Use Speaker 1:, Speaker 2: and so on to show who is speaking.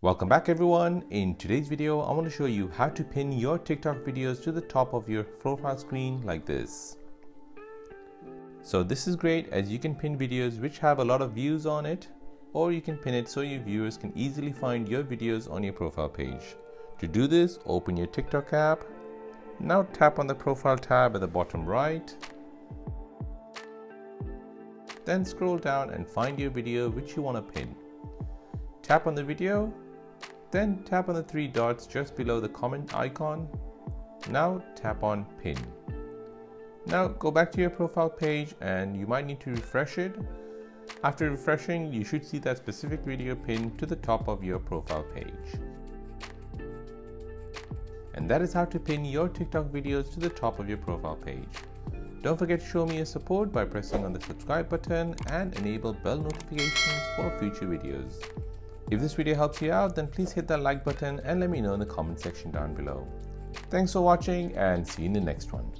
Speaker 1: Welcome back everyone. In today's video, I want to show you how to pin your TikTok videos to the top of your profile screen like this. So this is great as you can pin videos which have a lot of views on it, or you can pin it so your viewers can easily find your videos on your profile page. To do this, open your TikTok app. Now tap on the profile tab at the bottom right. Then scroll down and find your video which you want to pin. Tap on the video, then tap on the three dots just below the comment icon. Now tap on pin. Now go back to your profile page and you might need to refresh it. After refreshing, you should see that specific video pinned to the top of your profile page. And that is how to pin your TikTok videos to the top of your profile page. Don't forget to show me your support by pressing on the subscribe button and enable bell notifications for future videos. If this video helps you out, then please hit that like button and let me know in the comment section down below. Thanks for watching and see you in the next one.